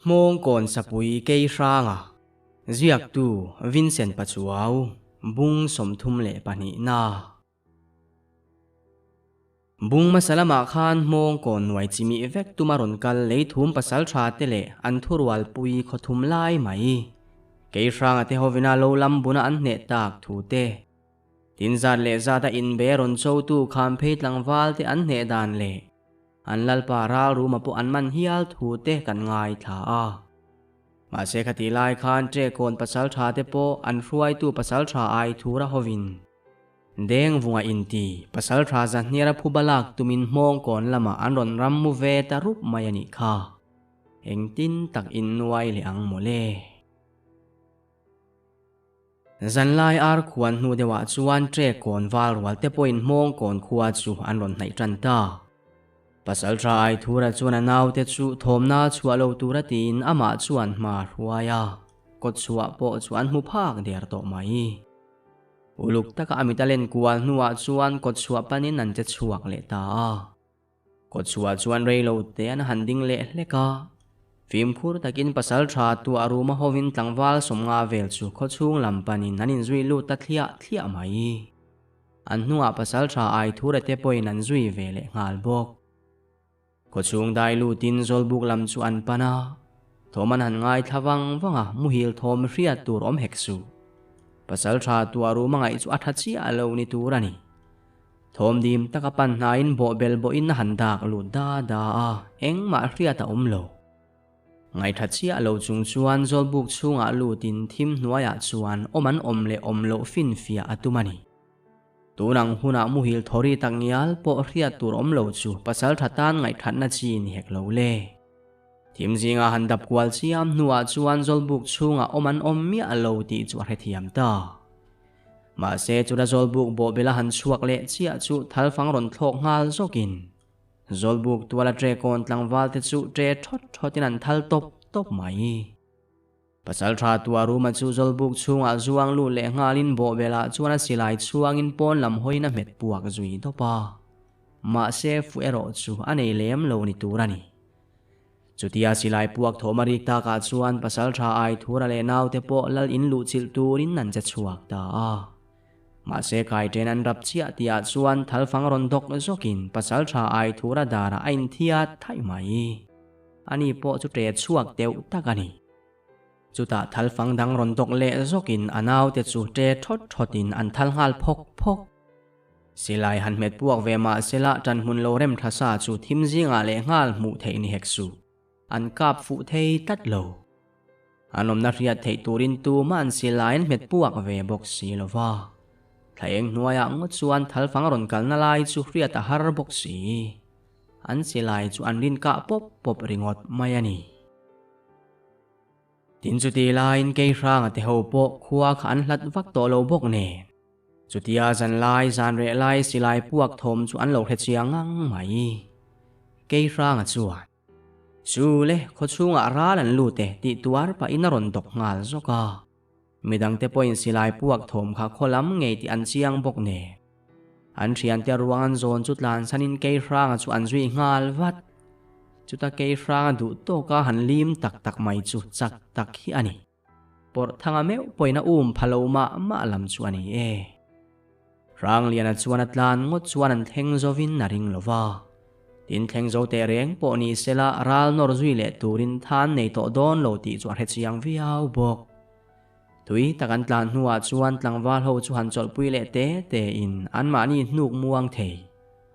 มงก่อนสปุยเกยร่างเรียกตูวินเซนต์ปัจจุบันบุงสมทุมเล่ปนินาบุงมาสลามาขานมงก่อนไว้จิมีเวกตุมารอนกัลเลยทุ่มปัสลชาเตเลอันทุรวัลปุยขทุมไล่ไหมเกยร่างเตหวินาโลลัมบุนาอันเนตากทูเตทินซาเลซาตาอินเบรอนโซตูคามเพตลังวาลเตอันเนดานเลอันลัลปารารูมาปุอันมันฮิอัลทูเตกันง่ายท่ามาเสกติลายคานเจโกนปัสลชาเตโปอันรวยตูปัสลชาไอทูระฮวินเด้งวงอินตีปัสลชาจันเนียรผู้บลักตุมินมองก่อนละมาอันรอนรัมมูเวตารุปมายานิคาเองตินตักอินไวเลอังโมเลจันไลอาร์ควันนูเดว่าจวนเจโกนวาลวัลเตโปอินมองก่อนขวาจูอันรอนในจันตาปัสลชาไอทูระจวนนาวเตจูทอมนาชัวโลตูระตีนอามาจวนมารัวยากดชัวโปจวนมุภาคเดียร์โตไม่อุลุกตะกามิตาเลนกวนนัวจวนกดชัวปนินันจะชัวกเลตากดชัวจวนเรโลเตนหันดิงเละเลกาฟิมพูดตะกินปัสลชาตัวอารูมาฮวินตังวาลสมงาเวลจูขดชุงลำปานินนันินจุยลูตัดเทียไม่อันนัวปัสลชาไอทูระเตปอยนันจุยเวเลงาลบกกดชุงได้ลูตินโซลบุกลำจวนปนาโทมันหันง่ายทวังวังมุฮิลโทมเรียตูรอมเฮกซูปัสลชาตัวรู้มังไอจูอัฐชีอาเลวนิตูรานีโทมดีมตะกปันนายนโบเบลโบอินหันดากลูดาเอ็งมาเรียตาโลไงทัดชีอาเลวจุงจวนโซลบุกชุงอาลูตินทิมนัวยาจวนโอมันเลโลฟินฟิอาอตุมานีตูนังหุนามุฮิลทอรีตังยาลโปเรียตูรอมโลจูปัสลทัตานไงทัดนาจีนเฮกโลเลทิมจิงหันดับกวลชียมนัวจวนโซลบุกชุงโอมันมีอาโลติจวดเทียมตามาเซจูดาโซลบุกโบเบลหันชวกเละเชียจูทัลฟังรอนทอกงาลโซกินโซลบุกตัวละเจโกนตังวาลเตจูเจทอตินันทัลตบไหมปัสลชาตัวรู้มาจูโซลบุกชุงอาจวงลูเละงาลินโบเบลจวนสิไลชวงอินปอนลำหอยน้ำเม็ดปวกจุยทปามาเซฟุเอโรจูอันเอเลมโลนิตูรานีจุดที่อาศิลายพวกโทมาริกตากาจวนปัสลชาไอทูระเลนาวเตโปลลอินลูจิลตูรินนันจะชวกตามาเสกายเจนันรับเชียติอาจวนทัลฟังรอนดกโซกินปัสลชาไอทูระดาระอินทิอาไทยไหมอันนี้โปจุดเรชวกเตวตากานีจุดตาทัลฟังดังรอนดกเลโซกินอนาวเตจูเจทอดินอันทัลงาลพกศิลายหันเม็ดพวกเวมาเซละจันมุนโลเรมทัศาจูทิมจิงอาเลงาลมูเทนิเฮกซูอันกาบฟุเทตัดโลอันอมนาเรียเทตูรินตูมันสิลายเม็ดปวกเวบกสีโลวาถ้าเองนัวยังงดชวนทัลฟังรอนกันนาลายจูเรียตาฮาร์บกสีอันสิลายจูอันรินกะปบริงอดมายานีตินจุตีลายเกยร่างเตหโปขัวขันลัดวักโตโลบกเนจุตีอาจันลายจานเรลายสิลายพวกทมจูอันโลเทเชียงังไหมเกยร่างจวนชูเล่ขชุงอาราลันลูเตติตัวร์ปะอินรอนตกงาลโซกาไม่ดังเตปอยสิลายพวกถมขาโคลัมไงติอันเชียงบกเนอันเชียนเตรวงโซนจุดลานสันินเกยร่างจุอันจุยงาลวัดจุดตะเกยร่างดูโตกาหันลิมตักไม่จุจักตักฮิอันนี้ปอดทางอเมวปอยนาพะโลมาลำจวนนี้ร่างเลียนจวนอัตลานงดจวนอันเทงโซวินนาริงโลวาดินเทงโจเตเรงปอนีเซลารัลนอร์จุยเลตูรินทานในโตดอนโลติจวนเฮชิยังวิเอาบกทุยตะกันตลานหัวจวนตลังวาลโฮจวนจอลปุยเลเตอินอันมานีนุกม่วงเท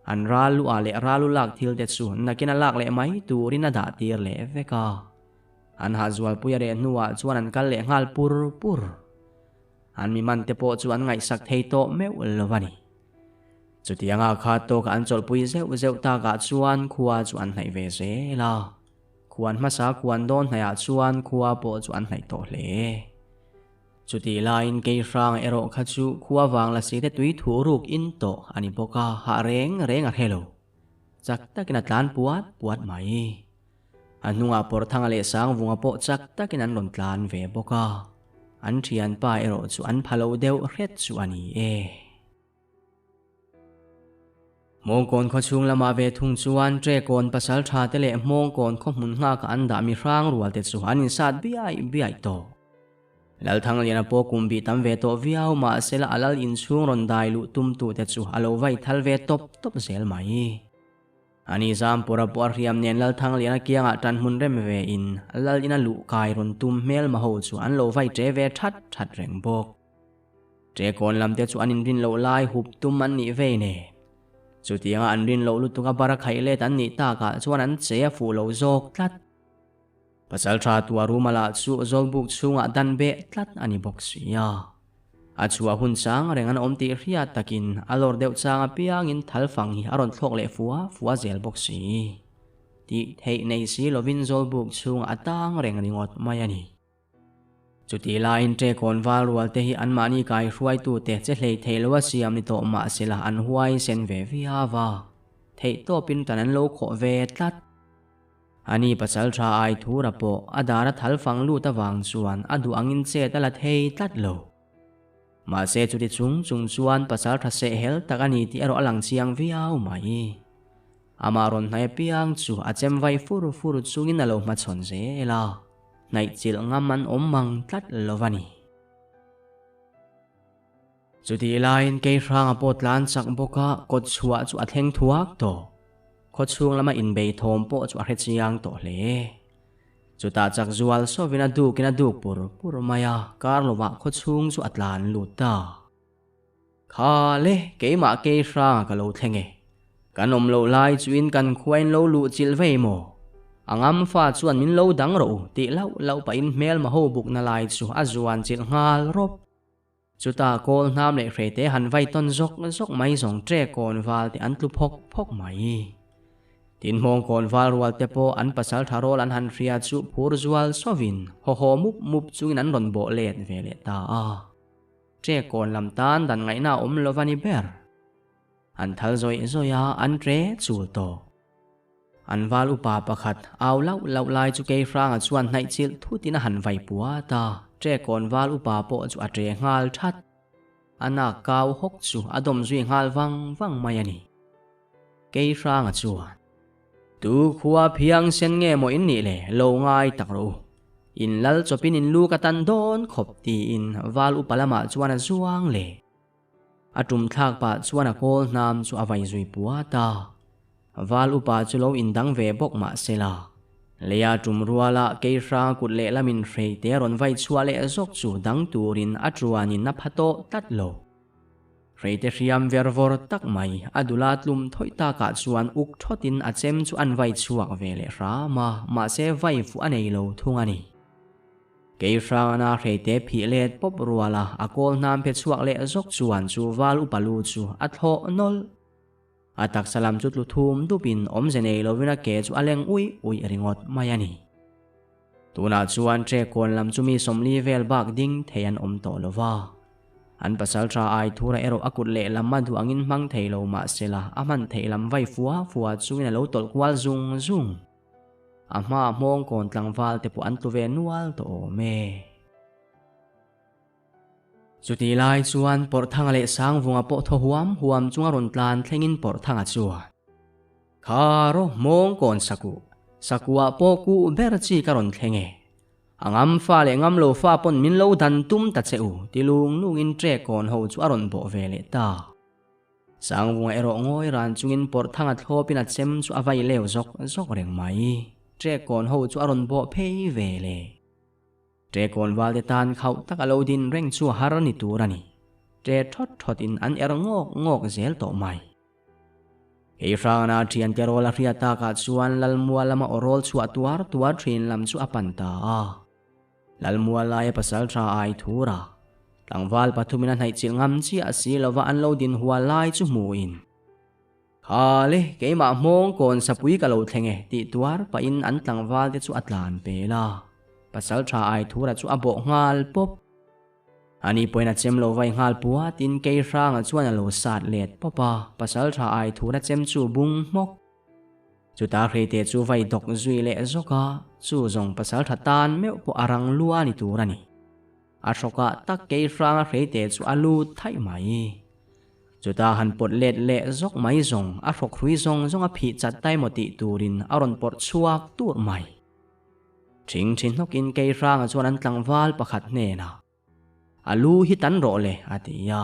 อันรัลลูอาเลรัลลูลักทิลเดซูนักกินลักเลไม่ตูรินาดาตีเลเวกาอันหาจวนปุยเรนัวจวนอันกันเลงัลปุรอันมีมันเตโปจวนไงสักเทโตเมวลวานีจุดที่ยังอาคาโตกันจอลปุยเซลตากาจวนขวาจวนในเวเซลาควรมาสาควรโดนในอาจวนขวาโปจวนในโตเลจุดที่ลายเกยร่างเอโรคจูขวาวางละสีเตตุยถูรุกอินโตอันนี้โปกาหาเรงอะเฮโลจักตะกินัดลานปวดไหมอันนัวปอร์ทังเลสังวงโปจักตะกินันหล่นลานเวโปกาอันเทียนป้าเอโรจวนพาโลเดวเรดจวนนี้ mong kon kho chung lama ve thung chuan tre kon pasal tha te le mong kon kho mun nga ka an da mi rang rual te chu hanin sat biai to lal thang lian po kumbi tam ve to viau ma sela alal in chung ron dai lu tum tu te chu alo vai thal ve top zel mai ani zam pura por riam nen lal thang lian kianga tan mun rem ve in lal ina lu kai ron tum mel ma ho chu an lo vai tre ve that reng bok tre kon lam te chu anin rin lo lai hup tum an ni ve ne chu tianga an rin lo lu tunga bara khai le tan ni ta ka chuan an che fu lo zok tlat pasal tha tua rumala chu zol buk chunga dan be tlat ani bok sia a chua hun chang reng an om ti ria takin alor deuh changa piang in thal fang hi aron thlok le fuwa zel bok si ti thei nei si lovin zol buk chunga atang reng ringot mai ani chuti la in tre kon wal rual te hi an mani kai hruai tu te che hlei theilowa siam ni to ma sela an huai sen ve via wa thei to pin tan an lo kho ve tlat ani pasal tha ai thu ra po adara thal fang lu ta wang chuan adu angin che tala thei tlat lo ma se chuti chung chuan pasal tha se hel takani ti aro alang chiang viau mai amaron nai piang chu achem vai furu chungin alo ma chon zela nai chil ngaman mang tlat lovani chuti lain ke ranga potlan sak boka kot chua chu atheng thuak to kho chung lama in bei thom po chu a chiang to hle chuta chak zual so vina du kina du pur maya karlova kho chung chu atlan luta kha le ke ma ke ranga ka lo thlenge kanom lo lai chuin kan khuain lo lu chil vei mo angam fa chuan min lo dang ro ti lau pa in mel ma ho buk na lai chu azuan chil ngal rop chuta kol nam le rete han vai ton zok mai zong tre kon wal ti an tlu phok mai tin mong kon wal rual te po an pasal tharol an han ria chu phur zual sovin ho mup chuin an ron bo let vele ta a tre kon lam tan dan ngai na lovani ber an thal zoya an tre chul to an wal upa pakhat aw lau lai chu ke franga chuan nai chil thu tina han vai puwa ta tre kon wal upa po chu a tre ngal that ana kaw hok chu adom zui ngal wang mai ani ke franga chuan tu khuwa phiang sen nge mo in ni le lo ngai tak ro in lal chopin in lu ka tan don khop ti in wal upalama chuan a zuang le atum thak pa chuan a kol nam chu avai zui puwa ta wal upa chulo indang ve bok ma sela leya tum ruala keira kut le lamin rei te ron vai chua le zok chu dang turin atruanin na phato tatlo rei te riam vervor tak mai adula tlum thoita ka chuan uk thotin achem chu an vai chuak vele rama ma se vai fu anei lo thungani keira na rei te phi le pop ruala akol nam phe chuak le zok chuan chu wal upalu chu atho nol atak salam chut lu thum dupin om zenei lovina ke chu aleng ui ringot mayani tuna chuan tre kon lam chumi somli vel bak ding theian om to lova an pasal tra ai thura ero akut le lamma du angin mang theilo ma sela aman theilam vai fuwa chuina lo tol kwal zung ama mong kon tlangwal te pu an tu ve nual to me chuti lai chuan por thanga le sang vunga po tho huam chunga ron tlan thlengin por thanga chuan kharo mong kon sakua po ku berchi karon thlenge angam fa le ngam lo fa pon min lo dan tum ta cheu tilung in tre kon ho chu aron bo vele ta sang vunga ero ngoi ran chungin por thanga thlopin a chem chu avai leo zok reng mai tre kon ho chu aron bo phei vele tre kon wal de tan khau tak alo din reng chu harani turani tre thot in an ngok zel to mai ei rana thian te rola ria ta ka chuan lalmual lama orol chu atuar thin lam chu apanta lalmual lai pasal tra ai thura tangwal pathumina nai chil ngam chi asi lova an lo din huwa lai chu muin khale keima mong kon sapui ka lo thlenge ti tuar pa in an tangwal te chu atlan pela pasal tra ai thura chu abo ngal pop ani poina chem lo vai ngal puwa tin ke ranga chuan lo sat let popa pasal tra ai thura chem chu bung mok chu ta rete chu vai dok zui le zoka chu zong pasal thatan me po arang lua ni turani ashoka tak ke ranga rete chu alu thai mai chu ta han pot let le zok mai zong a rok hrui zong zong a phi chat tai mo ti turin aron pot chuak tur mai thing thin hokin ke rang chuan an tlangwal pakhat hne na alu hi tan ro le atia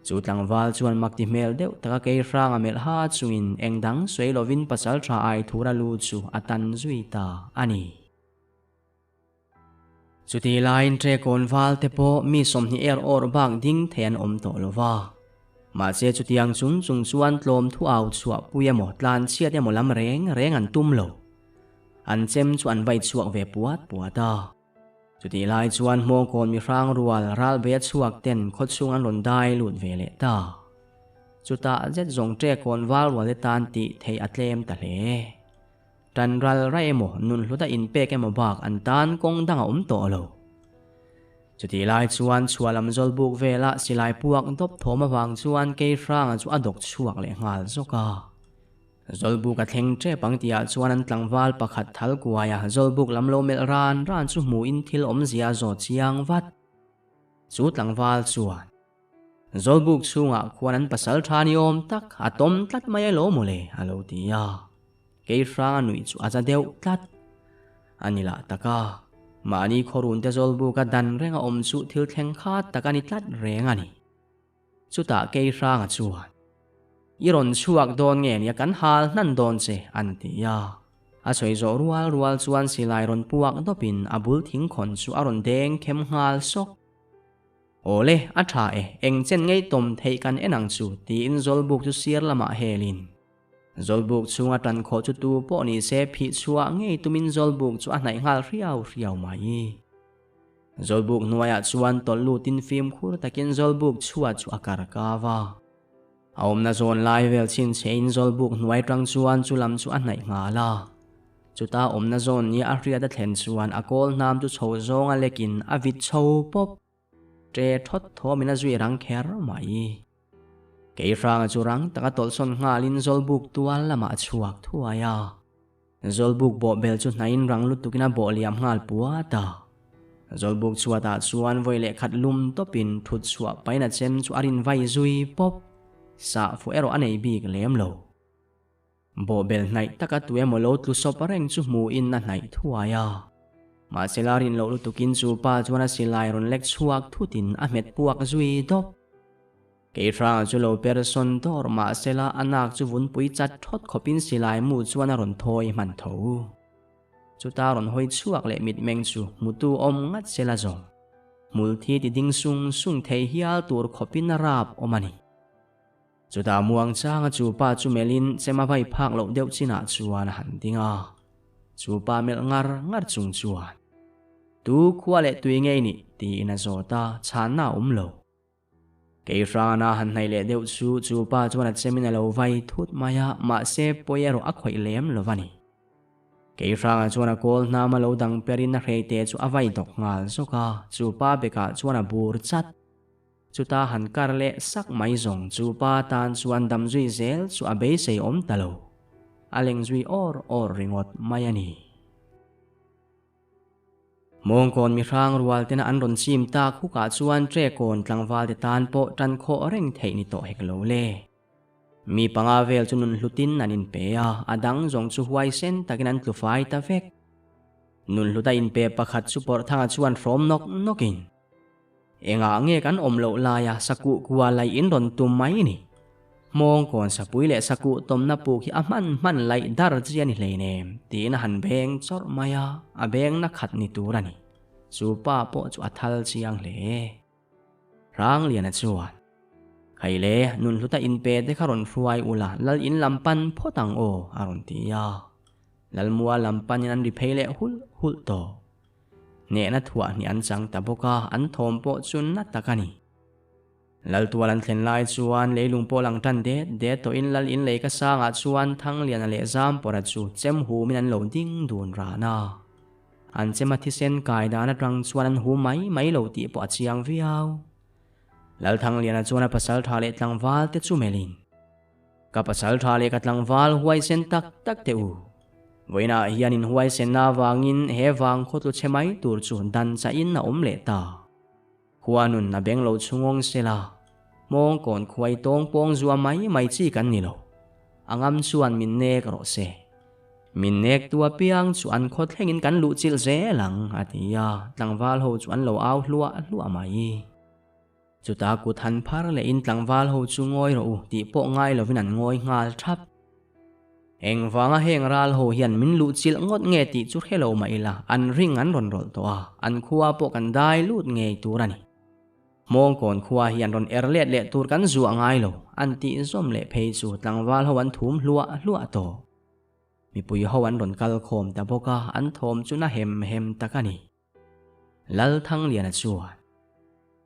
chu tlangwal chuan makti mel deuh taka ke rang amel ha chungin engdang soi lovin pasal tha ai thura lu chu atan zui ta ani chuti lain tre konwal te po mi somni er or bang ding then om to lova ma che chutiang chung chuan tlom thu au chua puya mo tlan chiat ya mo lam reng an tum lo an chem chuan vai chuak ve puata chuti lai chuan mo kon mi rang rual ral be chuak ten khot chung an ron dai lut ve le ta chuta jet zong tre konwal wale tan ti thei atlem ta le tan ral ra emo nun hluta in pe ke mo bak an tan kong danga to lo chuti lai chuan chualam zol buk vela silai puak dop thoma wang chuan ke rang chu adok chuak le ngal zoka zol buk a thleng tre pangtia chuan an tlangwal pakhat thal kuaya zol buk lam lo mel ran chu mu in thil om zia zo chiang wat chu tlangwal chuan zol buk chunga khuan an pasal thani om tak atom tlat mai lo mole alo tia ke rang nui chu aza deuh tlat anila taka mani khorun te zol buk a dan renga om chu thil thleng khat takani tlat reng ani chuta ke rang chuan iron chuak don nge nia kan hal nan don che an tia a choi zo rual chuan silai ron puak dopin abul thing khon chu aron deng khem ngal sok ole a tha eng chen ngei tom thei kan enang chu ti in zol buk chu sir lama helin zol buk chunga tan kho chu tu po ni se phi chua ngei tumin zol buk chu a nai ngal riau mai zol buk nuaya chuan tol lu tin film khur takin zol buk chua chu akar kawa aom na zon lai vel chin chein zol buk nuai tang chuan chulam chu a nai ngala chuta om na zon ni a ria da thlen chuan akol nam chu chho zonga lekin a vit chho pop tre thot thomina zui rang kher mai ke rang chu rang taka tol son ngalin zol buk tual lama chuak thuaya zol buk bo bel chu nain rang lu tukina bo liam ngal puata zol buk chuata chuan voile khat lum topin thut chua paina chem chu arin vai zui pop sa fu ero anei bik lem lo bo bel nai taka tue mo lo tlu sop reng chu mu in na nai thuaya ma selarin lo lu tukin chu pa chuana silai ron lek chuak thutin a met puak zui dop ke rang chu lo person dor ma sela anak chu vun pui chat thot khopin silai mu chuana ron thoi man tho chu ta ron hoi chuak le mit meng chu mutu om ngat sela zo mul thi ti ding sung thei hial tur khopin rap omani chu ta muang chang chu pa chu melin chema vai phak lo deuh china chuan han dinga chu pa mel ngar chung chuan tu khwale tui ngei ni ti na zota chana lo ke rana han nei le deuh chu pa chuan chemina lo vai thut maya ma se poyero a khoi lem lovani ke ranga chuan kol na ma lo dang perin na rei te chu avai dok ngal zoka chu pa beka chuan bur chat chu ta han kar le sak mai zong chu pa tan chuan dam zui zel chu abe sei om talo aleng zui or ringot mayani mong kon mi rang rual tena an ron sim ta khu ka chuan tre kon tlangwal te tan po tan kho reng thei ni to hek lo le mi panga vel chunun hlutin nanin pe adang zong chu huai sen takin an tlufai ta vek nun hluta in pe pakhat chu por thanga chuan from nokin enga nge kan om lo la ya saku kwa lai in ron tum mai ni mong kon sa pui le saku tom na pu khi man lai dar chi ani leinem ti na han beng chor maya a beng na khat ni turani chu pa po chu athal chiang le rang lian a chuan khaile nun hluta in pe de kharon fruai ula lal in lampan photang o aron tia lalmua lampan in an ri phele hul to ne na thua ni an chang taboka an thom po chun na takani lal tualan thlen lai chuan leilung po lang tan de to in lal in le ka sanga chuan thang lian le zam pora chu chem hu min an lo ding dun rana an chema thi sen kai dana tang chuan an hu mai lo ti po chiang viau lal thang lian chuan a pasal tha le tlangwal te chu melin ka pasal tha le ka tlangwal huai sen tak te u voina hianin huai sen na wangin he wang khotlu chemai tur chu dan cha in na om le ta huanun na beng lo chungong sela มองก่อนควายตองปองจัวไม่จี้กันนี่โลอังอัมชวนมินเนกโรเซมินเนกตัวเปียงชวนคดแห่งินกันลุจิลเซหลังอาทิยาตังวาลโฮชวนโลเอาลัวไม่จุตากุทันพาร์เลอินตังวาลโฮจูงอยโรตีโปง่ายโลวินันงอยงาลทับเองฟังเฮงราลโฮเฮียนมินลุจิลงดเงติจุดเฮโลไม่ละอันริงอันรอนรอลตัวอันขัวโปกันได้ลุดเงยตัวรันมองก่อนขัวเฮียนรอนเล็ดตัวกันจัวง่ายโลอันตีส้มเละเพยจูตังวาลโฮวันทุ่มลัวโตมีปุยฮวันรอนกัลโคมแต่พกาอันทมจุน่าเฮมตะกันนี่ลัลทั้งเลียนจวน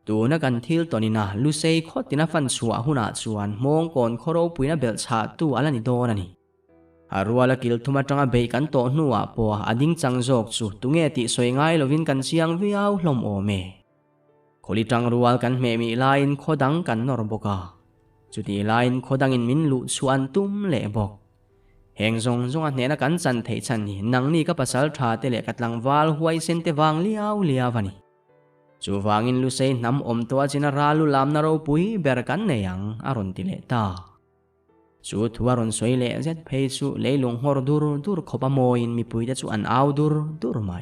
ตัวนักกันทิลตอนินาลุเซย์ขดตินาฟันชัวหุนาจวนมองก่อนขโรปุยนาเบลชาตัวอันนี้โดนันนี่อารัวละกิลทุมาจังเบยกันโตนัวปัวอดิ้งจังจกจูตุเงติสวยง่ายลวินกันเชียงวิเอาลมโอเมโคลิจังรัวกันเมมีไลน์ขดังกันนอร์บกาจุดที่ไลน์ขดังอินมินลุชวนตุ้มเละบอกเฮงจงอันเนนักันจันเทชันนี่นังนี่ก็ภาษาชาเตเลกัดลังวาลหวยเซนเตวังเลียววันนี้จูวังอินลุเซย์นำตัวจินาราลุลามนารูปุยเบรกันเนียงอารอนติเลตาจูทัวรอนสวยเละเจ็ดเพย์จูเลยลงฮอร์ดูร์ขบโมยินมีปุยจะจูอันเอาดูร์ไม่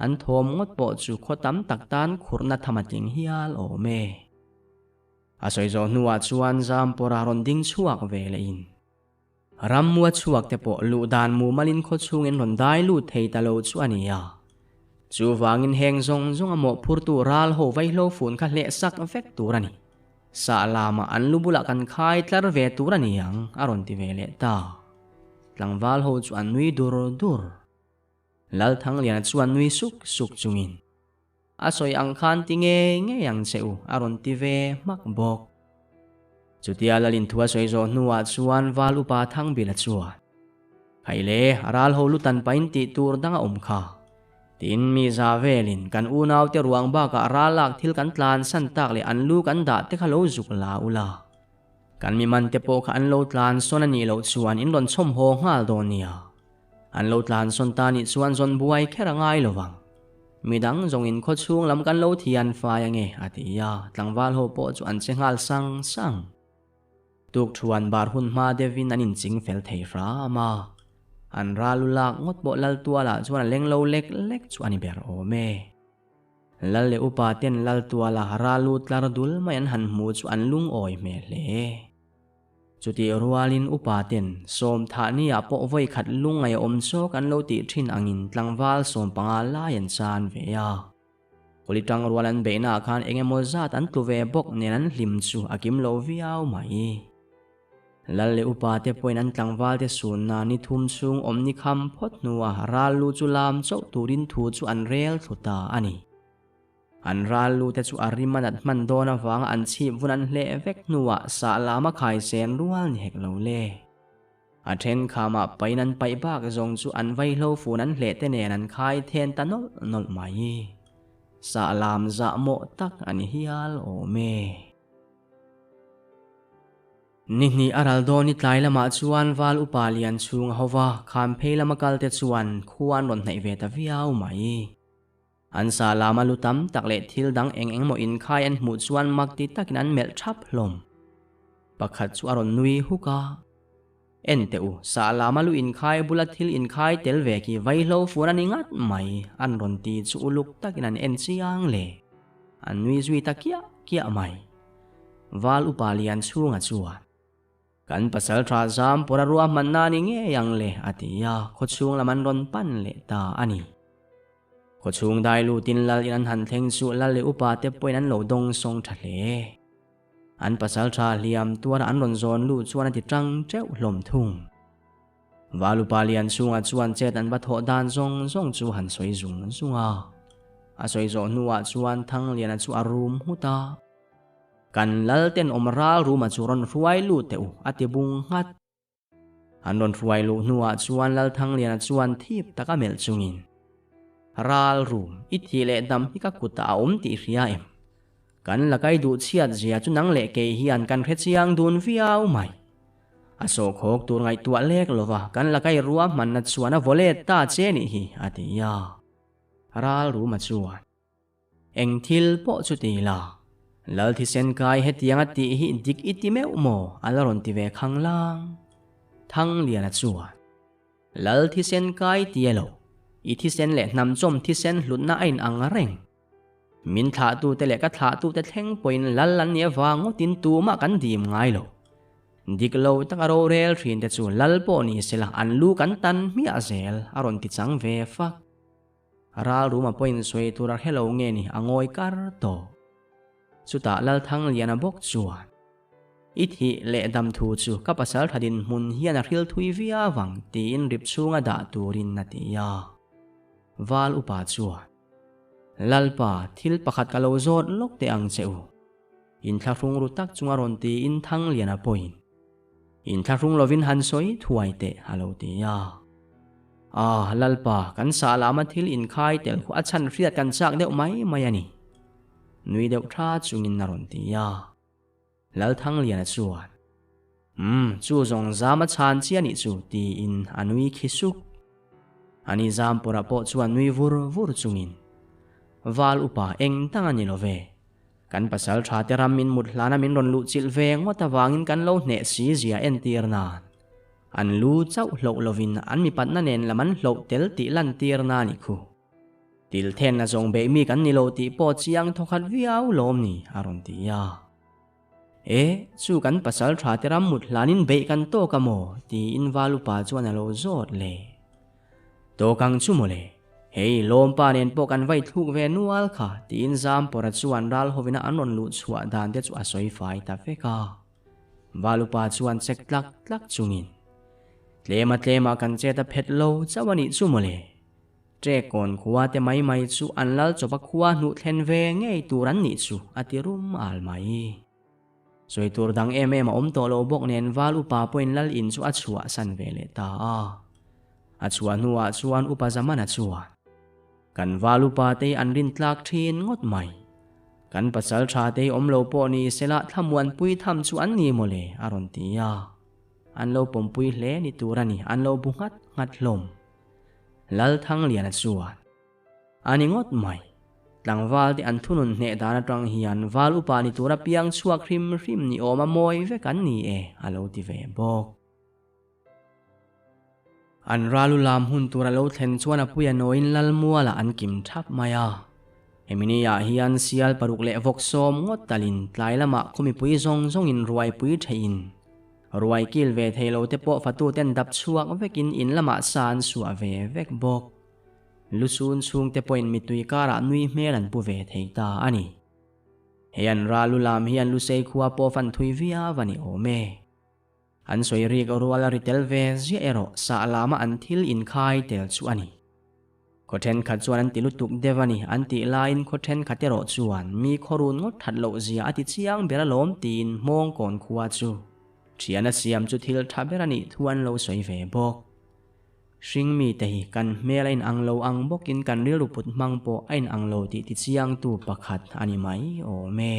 อันทอมงดปอจูขดตั้มตักตานขุรนัทธรรมจิงฮิอาลโอเมอาศัยจอนัวจวนจามปรารอนดิ้งชัวกเวเลอินรำมัวชัวกแต่ปอลูดานมูมาลินขดชูเงินรอนได้ลูเทยตะโลชวนียาจูวังอินเฮงจงอโมพูร์ตูรัลโฮไวโลฟูนคัดเละสักเฟกตูรันีสาลามาอันลูบุลักันคายตลาร์เวตูรันียังอารอนติเวเลตาหลังวาลโฮจวนนุยดูร์ลัลทั้งเลียนจวนนุยสุกจุงินอาศัยอังคารติเงยังเซอูอารอนติเวมักบอกจุดที่อาลินทัวสวยโจนัวจวนวาลุปาทั้งบิลจวนใครเล่รัลโฮลุตันไปน์ติตูร์ดังอมคาตินมีซาเวลินกันอูนาวเตรวงบ้ากะราลักทิลกันตลานสันตักเลอันลูกันดาเตคาโลจุกลาอุลากันมีมันเตโปกอันโลตลานโซนันีโลชวนอินดอนชมโฮงาลโดเนียอันโลตลานซนตานิชวนจนบวยแค่ระง่ายระวังมีดังจงอินขดช่วงลำกันโลทียันฟ้ายังไงอาทิยาตั้งวาลโฮโปจวนเชงาลสังตุกชวนบาร์หุนมาเดวินอันอินจิงเฟลเทฟรามาอันราลุลักงดบ่ลัลตัวละจวนเล็งโลเล็กจวนอิเบรโอเมลัลเลอุปาเตนลัลตัวละราลุตลาร์ดุลไม่อันหันมูจวนลุงโอยเมเลจุดที่รัวลินอุปาเตนสมธานีอาปไว้ขัดลุงไออมโซกันโลติทินอังินตังวาลสมปังอาลายันซานเวียคนที่จังรัวลันเบน่าคันเองเอโมซาตันตุเวบกเนนันลิมจูอากิมโลวิเอาไหมลัลเลอุปาเตปวยนันตังวาลเตสุนนานิทุมซุงอมนิคัมพดนัวราลูจุลามเจ้าตูรินทูจูอันเรลทุตาอันนี้อันราลูเตจูอาริมันดัดมันโดนฟังอันชีพวันเล่เวกนัวสาลามาขายเซนรัวเฮกโลเล่อาเทนขามาไปนันไปบ้ากจงจูอันไวโลฟูนันเละเตเนนันขายเทนตานอลไหมสาลามจะโมตักอันฮิอาลโอเมนี่อารัลโดนิตไลละมาจวนวาลอุปาลียนชุงฮาวาคามเพลละมากัลเตจวนควรรอนในเวทวิเอาไหมอันซาลามาลุตัมตักเลทิลดังเองโมอินคายอันหมุจวนมักติตักนันเมลชับลมปักขัดจวนนุยฮุกาเอ็นเตอูซาลามาลุอินคายบุลทิลอินคายเตลเวกีไวโลฟูนันงัดไหมอันรอนตีจูลุกตักนันเอ็นซียังเลอันนุยจุยตักเกียไหมวาลอุปาลียนชุงจวนกันภาษาทราซามปรารัวมันนานิเงยังเลอาทิยาขดช่วงละมันรอนปั้นเลตาอันนี้ขดช่วงได้ลูตินลัลอินันหันเทงสุลัลเลอุปาเตปวยนั้นโหลดงทรงทะเลอันภาษาทราเลียมตัวอันรอนโซนลูชวนติจังเจ้าลมทุ่งวาลุปาเลียนช่วงชวนเจตันบัดโหดานทรงจูหันสวยจุงซุงอาสวยโซนัวชวนทั้งเลียนจูอารุมหุตากันลัลเตนอมรารูมาจูรอนรวยลูเตอูอติบุงฮัดอันรอนรวยลูนัวจวนลัลทั้งเลียนจวนทีบตะกะเมลจุงินราลรูมอิทิเลดำฮิกะกุตาอมติริยาเอ็มกันละไกดูเชียดเจียจุนังเลเกฮิอันกันเรเชียงดูนฟิเอาใหม่อโศกหกตัวไงตัวเล็กลวะกันละไกรัวมันนัดชวนวอเลตาเจนิฮิอติยาราลรูมาจวนเอ็งทิลโปจุติลา lal thi sen kai hetiang ati hi dik iti meu mo alaron ti ve khang lang thang lian a chuan lal thi sen kai tielo i thi sen le nam chom thi sen hlutna ain anga reng min tha tu te le ka tha tu te thleng poin lal lan nia wango tin tu ma kan dim ngai lo dik lo takaro rel thin te chu lal po ni sela an lu kan tan mi a zel aron ti chang ve fak ral ruma poin soi tur hello nge ni angoi kar to chuta lal thang lian a bok chuan ithi le dam thu chu ka pasal thadin mun hian a ril thui via wang tin rip chunga da turin na ti ya wal upa chuan lalpa thil pakhat ka lo zot lok te ang cheu in thlarung ru tak chunga ron ti in thang lian a poin in thlarung lovin han soi thuai te halo ti ya lalpa kan sa lama thil in khai tel khu achan riat kan chak deuh mai ani nui deuh tha chungin na ron ti ya lal thang lian a chuan chu zong zama chan chi ani chu ti in anui khisuk ani zam pora po chuan nui vur chungin wal upa eng tang ani lo ve kan pasal tha te ramin mut hlana min ron lu chil ve ngota wangin kan lo hne si zia en tir na an lu chau hlo lovin an mi pat na nen laman hlo tel ti lan tir na ni khu til then na zong be mi kan ni lo ti po chiang thokhat viau lom ni aron ti ya chu kan pasal tha te ram mut hlanin be kan to ka mo ti in wal upa chuan a lo zot le to kang chu mo le hei lom pa nen po kan vai thuk ve nual kha tin zam pora chuan ral hovina anon lu chua dan te chu a soi fai ta fe ka walupa chuan chek tlak chungin tlema kan che ta phet lo chawani chu mole tre kon khuwa te mai chu anlal chopa khuwa nu thlen ve ngei turan ni chu atirum al mai soi tur dang em om to lo bok nen walupa poin lal in chu a chua san ve le ta a chua nuwa chuan upa zamana chuan kan walupa te an rin tlak thin ngot mai kan pasal tha te om lo po ni sela thamuan pui tham chu an ni mole aron ti ya an lo pom pui hle ni turani an lo bungat ngat hlom lal thang lian chuan ani ngot mai tlangwal te an thunun hne dana tang hian walupa ni tura piang chuak hrim ni oma moi ve kan ni alo ti ve bok an ralu lam hun tura lo thlen chuan a puya noin lal muala an kim thap maya hemini ya hian sial paruk le vok som ngot talin tlailama khumi pui zong in ruai pui thein ruai kil ve thelo te po fatu ten dap chuak vekin in lama san su ave vek bok lusun chung te point mitui kara nui hmelan pu ve theita ani hian ralu lam hian lu sei khuwa po fan thui via vani ome an soi rik ruala ritel ve zia ero sa lama an thil in khai tel chu ani kothen khat chuan an tilutuk devani an ti lain kothen khatero chuan mi khorun ngot thatlo zia ati chiang bera lom tin mong kon khuwa chu thiana siam chu thil thaberani thuan lo soi ve bok hring mi te hi kan melain anglo ang bokin kan ril ruput mangpo ain anglo ti chiang tu pakhat ani mai o me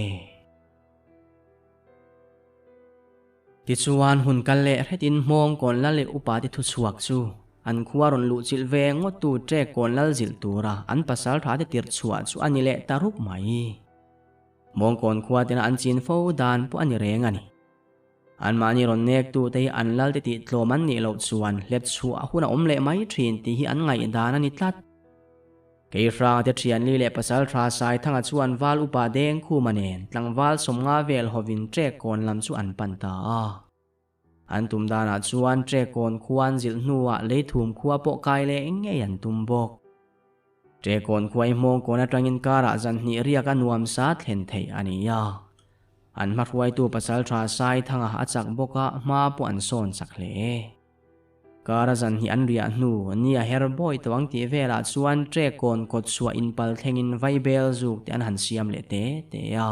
ti chuan hun kal le retin mong kon la le upa ti thu chuak chu an khuaron lu chil ve ngo tu tre kon lal zil tura an pasal tha te tir chua chu ani le taruk mai mong kon khuwa tena an chin fo dan po ani reng ani an mani ron nek tu te an lal te ti tloman ni lo chuan let chu a huna om le mai thin ti hi an ngai dan ani tlat ke fra te thian li le pasal tha sai thanga chuan wal upa deng khu manen tlangwal somnga vel hovin tre kon lam chu an panta an tum dana chuan tre kon khuan zil nuwa le thum khuwa po kai le nge an tum bok tre kon khuai mong kon atangin kara zan ni ria ka nuam sa thlen thei ani ya an marwai tu pasal tha sai thanga achak boka ma po an son sakhle kara zan hi an ria nu nia herboy tawang ti vela chuan tre kon kot suwa in pal thengin vaibel zuk te an han siam le te ya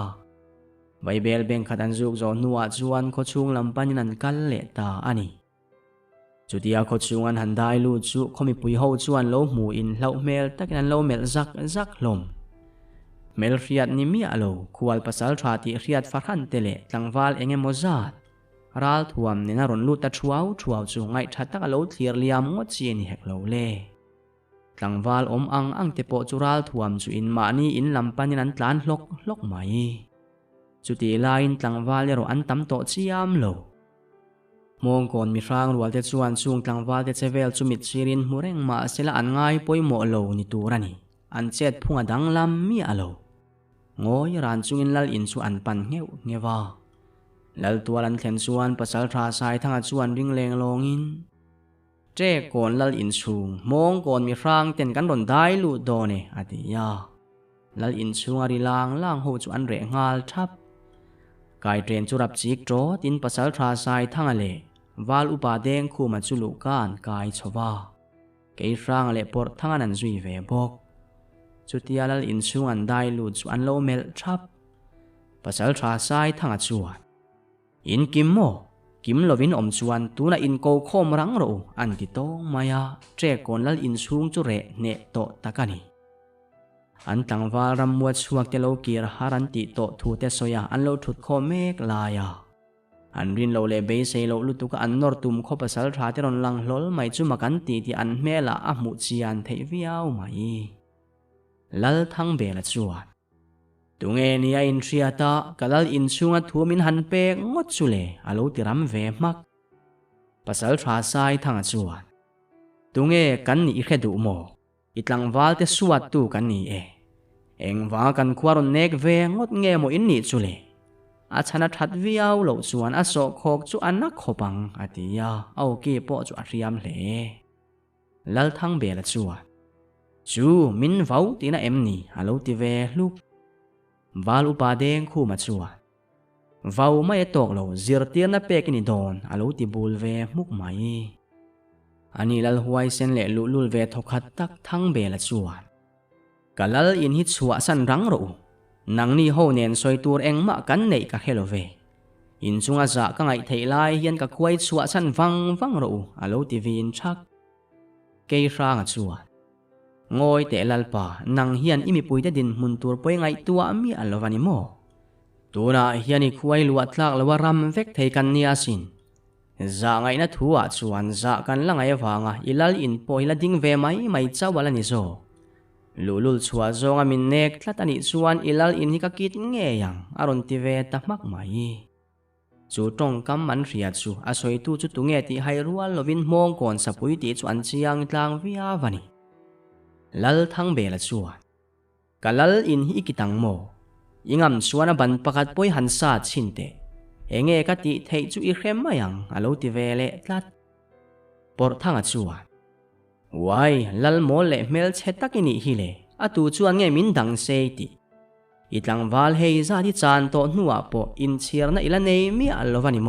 vaibel beng khat an zuk zo nuwa chuan kho chung lampanin an kal le ta ani chutia kho chung an han dai lu chu khomi pui ho chuan lo mu in hlau mel takin an lo mel zak hlom mel riat ni mi alo khual pasal tha ti riat farhan tele tlangwal enge mozat ral thuam nena ron lu ta thuau chu ngai thatak alo thlir liam ngo chi ni hek lo le tlangwal om ang te po chu ral thuam chu in ma ni in lampanin an tlan hlok mai จุดที่ลายตลังวาลเรอันตั้มโตชิยามโลมองก่อนมีร่างรัวเตจวนสูงตลังวาลเตเจเวลจุมิดชีรินมูเร่งมาเสละอันง่ายป่วยโมโลนิตูรันีอันเจ็ดพุ่งดังลำมีอโลงอยรานจุงอินลลอินสุอันปันเงี้ยวเงวาลลตัวลันเทนส่วนปัสสาวะสายทั้งส่วนริงเลงลงอินเจ้ก่อนลลอินสูงมองก่อนมีร่างเต็นกันบนได้ลูดโดเนอติยาลลอินสูงอาริลางล่างหูจุอันเรงาลทับกายเทรนจุรับจิกโจตินปัสสาวะสายทั้งเลวาลอุปาเดงคู่มาจุลุกันกายชวาเกยร่างเลปอร์ทั้งนั้นจุยเวบกจุดที่ลลอินสูงอันได้ลูดจุอันโลเมลทับปัสสาวะสายทั้งจวนอินกิมโมกิมโลวินอมชวนตัวน่ะอินโกโคมรังโรอันที่โตมายาเจ้ก่อนลลอินสูงจุเรเนโตตะกันีอันตังวาลรำมวดสวกเตโลกีร์ฮารันติโตทูเตโซยาอันโลทุดโคเมกลายาอันรินโลเลเบเซโลลุตุกอันนอร์ตุมโคปัสสาวะเตรอนลังลลไม่จุมากันตีที่อันเมลาอมุจีอันเทวิเอาไม่ลลทั้งเบลจวนตุงเอเนียอินทรียตากะลลอินสูงอัทัวมินหันเปกงดสุเลอโลติรัมเวมักปัสสาวะสายทั้งจวนตุงเอกันนี่แค่ดูโมอิตลังวาลเตสวัดตูกันนี่เองว่ากันควารอนเนกเวงดเงโมอินนี่สุเลอาชนะทัดวิเอาโลส่วนอโศกโคกจุอันนักขบังอติยาเอาเก็บปอจุอัตริยามเลลลทั้งเบลจวนจูมินวาวตีน่าเอ็มนี่อโลติเวลูกวาลอุปาเดงคู่มาจวนวาวไม่ตกโลจิรเตียนนับเปกินิดอนอโลติบูลเวมุกไม่อันนี้ลลหวยเซนเลลุลเวทกขัดตักทั้งเบลจวนกะลลอินฮิตสวะสันรังโรนังนี่โฮเนนซอยตัวเองมากันเนกะเฮโลเวอินซุงอาจะกังไอเทไลยันกะควายสวะสันฟังโรอโลติวินชักเกยรางจวนงอยเตลลปานังเฮียนอิมิปุยเตดินมุนตัวป่วยไงตัวมีอโลวานิโมตัวน่ะเฮียนอีควายลวดลักลวารำเวกเทกันเนียสินจะไงนะทัวชวนจะกันละไงฟังอิลลอินปอยละดิ้งเวไม่เจ้าวันนี้โซลุลชัวโซงามินเนกทัดอันนี้ชวนอิลลอินฮิกกิดเงียยังอารมณ์ที่เวตักมักไม่จูตรงกำมันเรียดจูอาศัยตู้จุดตุงเงที่ให้รัวลวินมองก่อนสับปุยติชวนเชียงทางวิอาวันีลลทั้งเบลชวนกะลลอินฮิกิตังโมยิงอัมชวนบันประกาศปอยหันซาชินเตเองกติเทจูอีเข็มมายังอโลติเวเลตัดปอร์ทั้งจวนไว้ลลโมเลเมลเชตักินิฮิเลอตูจวนเงมินดังเซติอิตังวาลเฮซาที่จานโตนัวปออินเชียร์นะอิลเนมีอัลลวานิโม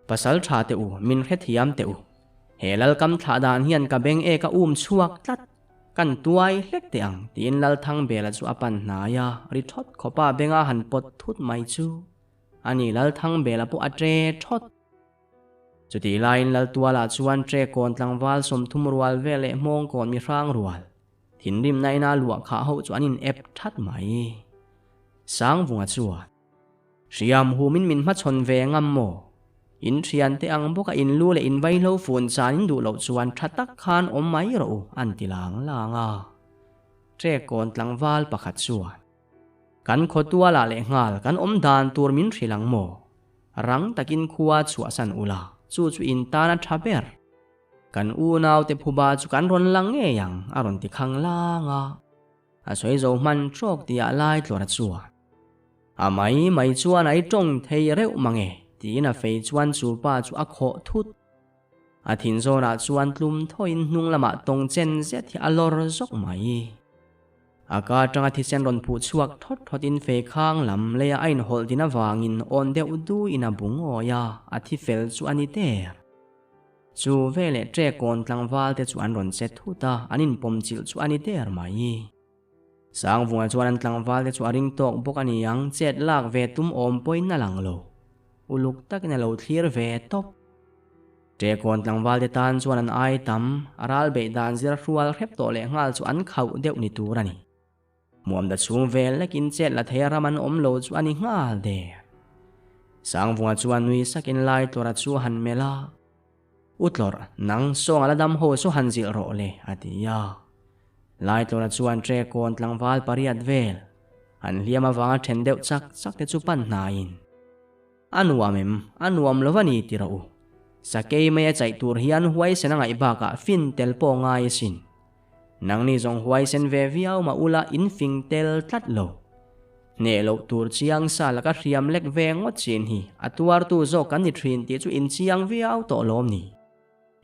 ปัสสัลชาเตอูมินเขทิยามเตอูเฮลลกำทาดานเฮียนกับเบงเอกอุ้มชวกตัดกันตัวไอเล็กเตียงตีนลลทั้งเบลจูอปันนายาริทอดขป้าเบงอาหันปดทุดไม่จูอันนี้ลลทั้งเบลปุอัตเรทอดจุดที่ไลน์ลลตัวลาชวนเจก่อนตังวาลสมทุมรัวเวเลมองก่อนมีร่างรัวถิ่นริมในนาหลวงขาหูจวนอินเอฟทัดไหมสังวงจวนเสียมหูมินมาชนเวงมโมอินเทียนเตอังบกอินลูเลอินไวโลฟูนจานินดูเหล่าจวนทัดตักคานอมไม่รู้อันติลางลางาเจก่อนตังวาลประคัดจวนกันขดตัวลาเลงาลกันอมดานตัวมินทรีลังโมรังตะกินขวาชัวสันอุลาจูอินตานาทับเบอร์กันอูนาวเตพูบาจุกันรอนลังเงยังอารอนติขังลางอาศัยโจมันโชคตีอะไรตัวรัชัวอาไม่จวนไอจงเทยเร็วมังตีน่ะเฟยจวนจูป้าจูอักโคทุดอาทินโซนาจวนลุมทอินนุงละมาตรงเจนเซที่อลอร์จกไม่อากาศจังอาทิตย์เซนรอนผูชวกทอดอินเฟข้างลำเลยไอน์ฮอลดินาวางินออนเดอุดูอินาบุงโอยาอาทิเฟลจวนนิเตอร์จูเวเลเจก่อนตังวาลเตจวนรอนเซทุตาอันนินปมจิลจวนนิเตอร์ไม่สังวงจวนตังวาลเตจวริงตอกบกันยังเจ็ดลากเวตุมอมปอยนาลังโลอุลุกตักในโลทีร์เวตบเจก่อนตังวาลเตตันจวนไอตัมอาราลเบดานซิรัวลเรปโตเลงาลจวนเขาเดวนิตูรานีมวมดัชงเวลและกินเจ็ดละเทรามันอมโลจวนนิงาลเดสังวงจวนนุยสักินไลตัวรัชหันเมลาอุตลอร์นังส่งละดำโฮสุหันจิโรเลอติยาไลตัวรัชวนเจก่อนตังวาลปริยัดเวล an liam awanga then deuh chak te chu pan hna in anuam lovani tira u sakei mai chai tur hian huai senangai baka fin tel po ngai sin nang ni zong huai sen ve viau ma ula in fing tel tlat lo ne lo tur chiang sa laka hriam lek veng ngot chin hi atuar tu zo kan ni thrin ti chu in chiang viau to lom ni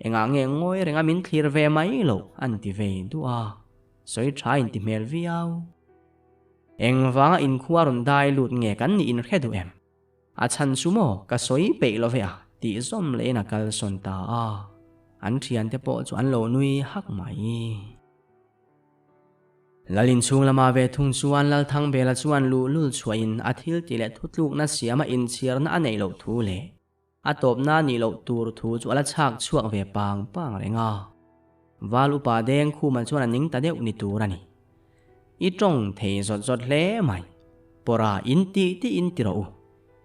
enga nge ngoi renga min thlir ve mai lo an ti ve du a soi tha in ti mel viau engwanga in khuarun dai lut nge kan ni in hredu em a chan sumo ka soi pe lo ve a ti zom le na kal son ta a an thian te po chu an lo nui hak mai lalin chung lama ve thung chuan lal thang bela chuan lu lul chuain a thil ti le thutluk na siama in chir na anei lo thu le a top na ni lo tur thu chu ala chak chuak ve pang renga walu pa deng khu man chuan aning ta deuh ni turani i tong thei zot hle mai pora in ti in tiro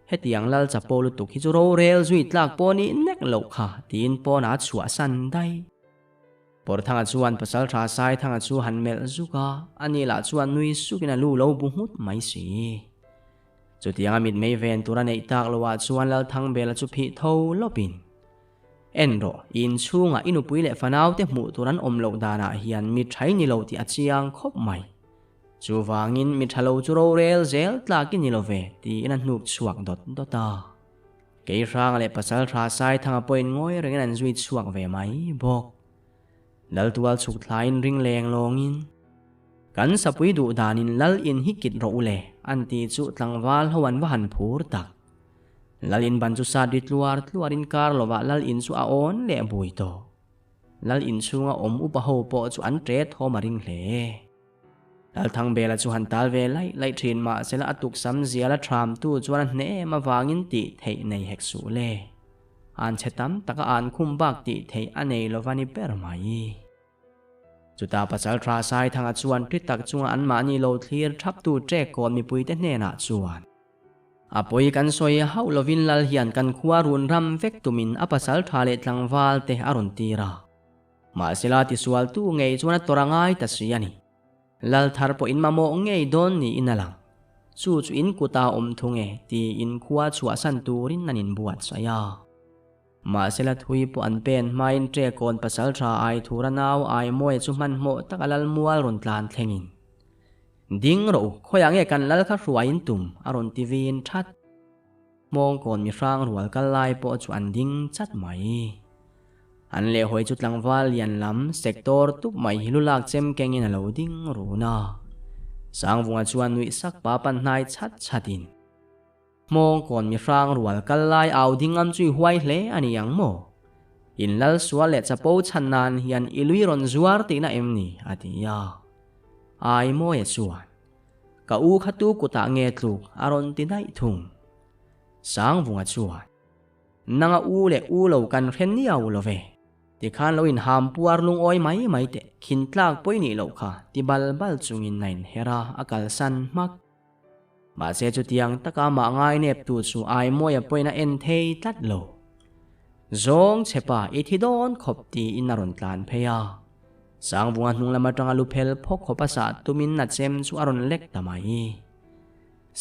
hetiang lal chapolu tuk hi chu ro rel zui tlak poni nek lo kha tin pona chua san dai por thanga chuan pasal tha sai thanga chu han mel zuka ani la chuan nui sukina lu lo bu hut mai si chutianga mit mei ven tura nei tak lowa chuan lal thang bela chu phi tho lopin enro in chunga inu puile fanau te mu turan om lo dana hian mi thai ni lo ti achiang khop mai chu wangin mi thalo chu ro rel zel tlakin ni lo ve ti in nuk chuak dota ke rang le pasal tha sai thanga point ngoi reng an zui chuak ve mai bok lal tual chuk thlain ring leng longin kan sapui du danin lal in hikit ro le anti chu tlangwal hawan wa han phur tak lalin ban chu sa tluarin kar lova lal in chu a on le bui to lal in chunga om upa ho po chu an tre thoma ring hle lal thang bela chu han tal ve lai thin ma sela atuk sam ziala thram tu chuan hne ma wangin ti thei nei hek su le an chetam taka an khum bak ti thei anei lovani per mai chuta pasal tra sai thanga chuan tritak chunga an ma ni lo thlir thap tu tre kon mi pui te hne na chuan apoi kan soi hau lovin lal hian kan khuwa run ram vek tumin apasal tha le tlangwal te aron tira ma sela ti sual tu ngei chuan torangai ta siani lal thar po in mamo ngei don ni inalang chu in kuta thunge ti in khuwa chua san turin nanin buat saya ma sela thui po an pen main tre kon pasal tha ai thura naw ai moi chu man mo takalal mual ron tlan thlengin ding ro khoyange kan lal kha ruain tum aron tivin that mong kon mi rang rual kal lai po chu an ding chat mai an le hoi chu tlangwal yan lam sector tup mai hilulak chem kengin alo ding runa sangwunga chuan nui sak pa pan hnai chatin mong kon mi rang rual kal lai au ding am chui huai hle ani yang mo in lal sual le chapo channan hian ilui ron zuar ti na emni atia ai mo e chuan ka u khatu kuta nge tluk aron ti nai thung sangwunga chuan nanga u le u lo kan khen ni au lo ve ti khan lo in ham puar lung oi mai te khin tlak poi ni lo kha ti bal chungin nain hera akal san mak ma se chu tiang taka ma ngai nep tu chu ai moya poina en thei tlat lo zong chepa i thi don khop ti inaron tlan pheya sangwunga hnung lama tanga luphel phok khopa sa tumin na chem chu aron lek tamai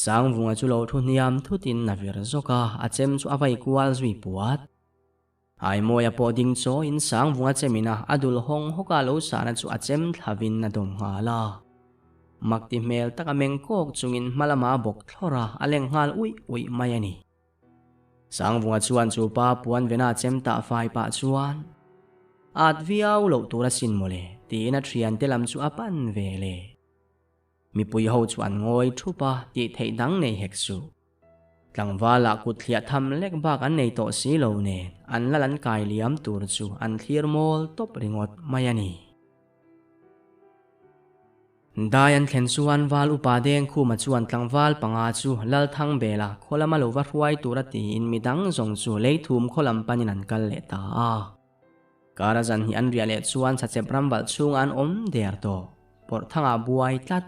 sangwunga chu lo thu niam thutin na vir zoka a chem chu avai kwal zui puat ai moya po ding cho in sangwunga chemina adul hong hoka lo sa na chu a chem thavin na dom ngala makti mel taka mengkok chungin malama bok thlora aleng ngal ui mayani sangwunga chuan chu pa puan vena chemta fai pa chuan at viau lo tura sin mole ti na thian telam chu apan vele mi pui ho chuan ngoi thupa ti thei dang nei heksu tlangwala kuthlia tham lek bak an nei to si lo ne an lalan kai liam tur chu an thlir mol top ringot mayani dayan thlen chuan wal upa deng khu ma chuan tlangwal panga chu lal thang bela kholama lo wa hruai turati in midang zong chu leithum kholam panin an kal le ta karazan hi an riale chuan chachep rambal chung an om der to por thanga buai tlat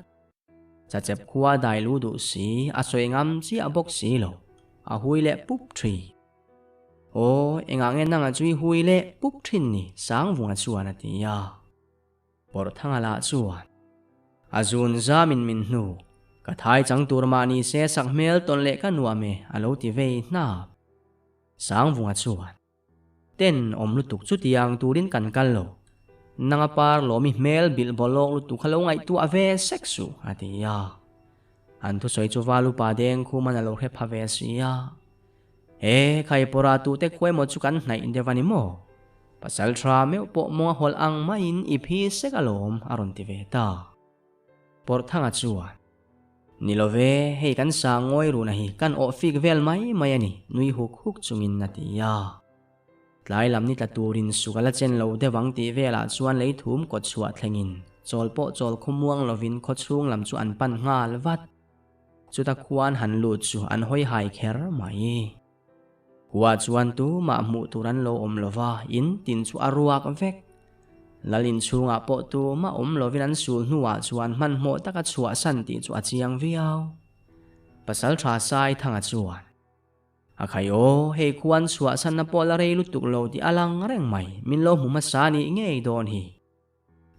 chachep khuwa dai lu du si a soingam chi a bok si lo a huile pup thri o enga nge nanga chui huile pup thin ni sangwunga chuan atia por thanga la chuan azun zamin min nu ka thai chang tur ma ni se sak mel ton le ka nuam e alo ti ve na sang vunga chuan ten om lu tuk chu tiang turin kan kal lo nanga par lo mi mel bil bolok lu tuk halo ngai tu ave sexu atia an thu soi chu valu pa deng khu man alo he phave sia e khai pora tu te khoi mo chu kan nai indewani mo pasal tra me po mo hol ang ma in iphi sekalom aron ti ve ta por thanga chuan nilove hei kan sa ngoi ru na hi kan o fik vel mai ani nui huk huk chungin natia tlai lam ni ta turin sukala chen lo de wang ti vela chuan lei thum ko chhuat thlengin chol po chol khumuang lovin kho chung lam chu an pan ngal wat chuta khuan han lu chu an hoi hai kher mai huwa chuan tu ma mu turan lo om lova in tin chu aruak vek lalin chunga po tu ma om lovin an sul nuwa chuan man mo taka chua san ti chu achiang viau pasal tha sai thanga chuan akhayo hei khuan chua san na pola rei lutuk lo ti alang reng mai min lo mu ma sa ni ngei don hi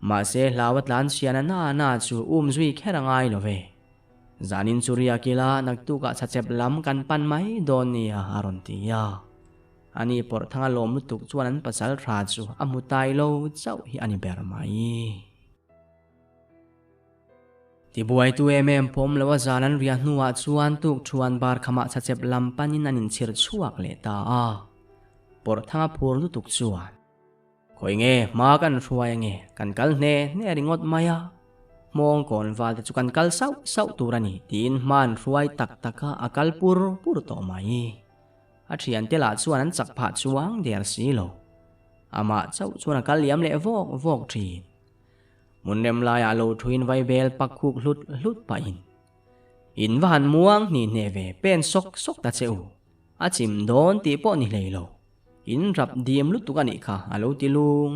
ma se hlawat lan siana na chu zui kherangai love zanin churia kila naktu ka chachep lam kan pan mai don ni aron ti ya ani por thanga lom lutuk chuan an pasal tha chu amutai lo chau hi ani ber mai ti buai tu em pom lawa zanan ria nuwa chuan tuk chuan bar khama chachep lam panin anin chir chuak le ta por thanga phur lutuk chuan khoi nge ma kan ruai nge kan kal ne ringot maya mong kon wal te chu kan kal sau turani tin man ruai tak taka akal pur to mai a thian te la chuan an chak pha chuang der si lo ama chau chuan kal liam le vok thi mun rem lai a lo thuin vai bel pakhuk hlut pa in van muang ni ne ve pen sok ta cheu a chim don ti po ni leilo in rap diem lu tukani kha alo ti lung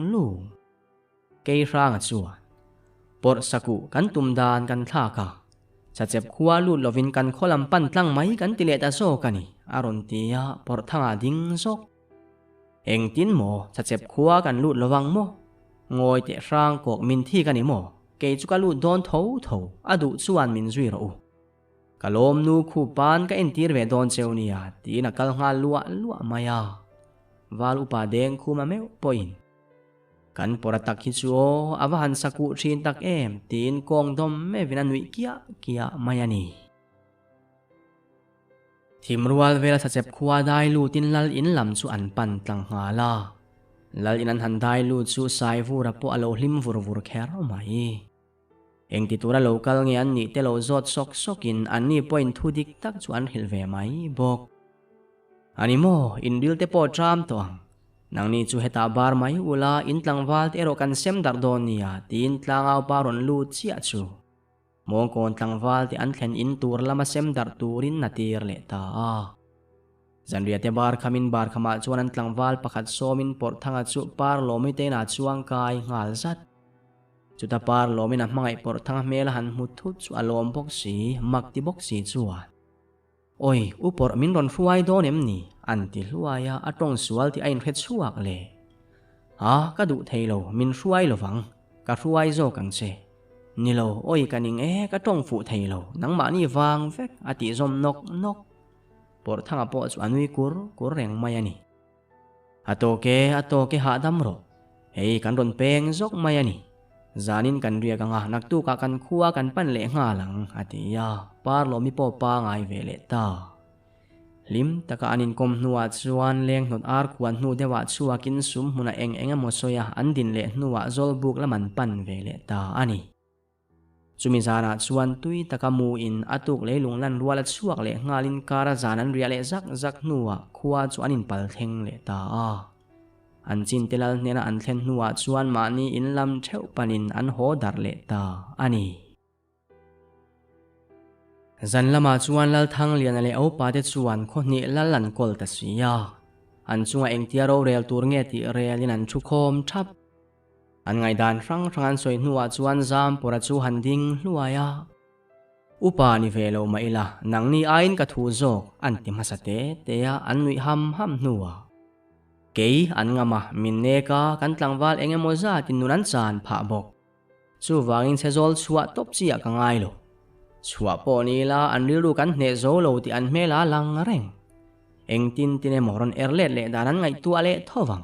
ke rang chuan por saku kan tum dan kan thla ka chachep khuwa lu lovin kan kholam pan tlang mai kan ti le ta so kani aron tia por thanga ding sok eng tin mo chachep khuwa kan lu lowang mo ngoi te rang kok min thi kani mo ke chu ka lu don tho adu chuan min zui ro kalom nu khu pan ka en tir ve don cheu nia ti na kal nga lua maya walu pa deng khu ma meu point kan poratak hi chu awahan saku thin tak em tin kong dom me vina nui kia mayani thimrual vela chachep khuwa dai lu tin lal in lam chu an pan tlang nga la lal in an han dai lu chu sai vura po alo hlim vur kher mai eng ti tura local nge an ni te lo zot sokin an ni point thu dik tak chu an hil ve mai bok ani mo in dil te po tram toang nang ni chu heta bar mai ula in tlangwal te ro kan sem dar don nia tin tlangau paron lu chia chu mong kon tlangwal te an thlen in tur lama sem dar turin natir le ta zanria te bar khamin bar khama chuan an tlangwal pakhat somin por thanga chu par lomi te na chuang kai ngal zat chuta par lomin a hmangai por thanga mel han muthut chu alom bok si makti bok si chuan oi upor min ron fuai don em ni anti hluaya atong sual ti ain khet chuak le ka du theilo min fuai lovang ka fuai zo kang che nilo oi kaning ka tong fu theilo nang ma ni wang vek ati zom nok por thanga po chu anui kur reng mayani atoke ha damro hei kan ron peng zok mayani zanin kan ria ka nga naktu ka kan khuwa kan pan le nga lang atia par lo mi po pa ngai vele ta lim taka anin kom nuwa chuan leng not ar khuan nu dewa chuakin sum huna eng mosoya andin le nuwa zol buk laman pan vele ta ani chumi zana chuan tui taka mu in atuk leilung lan ruala chuak le ngalin kara zanan ria le zak nuwa khuwa chu anin pal theng le ta an chin telal nena an thlen nuwa chuan mani in lam theu panin an ho dar le ta ani zan lama chuan lal thang lian le au pa te chuan kho ni lalan kol ta sia an chunga engtia ro rel tur nge ti relin an thu khom thap an ngai dan rang an soi nuwa chuan zam pora chu handing hluaya upa ni velo maila nangni ain ka thu zok an ti masate teya an nui ham nuwa kei an ngama minne ka kan tlangwal engemaw za tin nunan chan pha bok chu wangin sezol chhuwa top chia ka ngai lo chua po ni la an rilu kan hne zo lo ti an me la lang reng eng tin tin e moron erlet le danan ngai tu ale thowang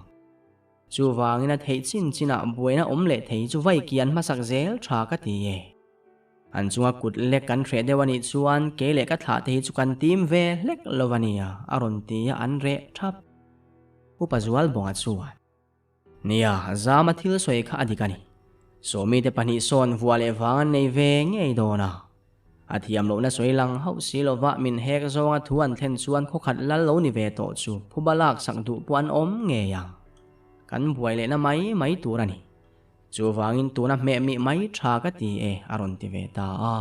chu wangina thei chin china buaina omle thei chu vai kian masak zel tha ka ti e an chunga kut lek kan thre dewani chuan ke le ka thla te chu kan tim ve lek lovania aron ti an re thap upazual bonga chuan nia zama thil soi kha adikani somi te pani son vuale wangan nei ve ngei dona athiam lo na soi lang hau si lova min hek zonga thuan thlen chuan khokhat lal lo ni ve to chu phubalak sak du puan om nge yang kan buai le na mai turani chu wangin tuna me mi mai tha ka ti e aron ti ve ta a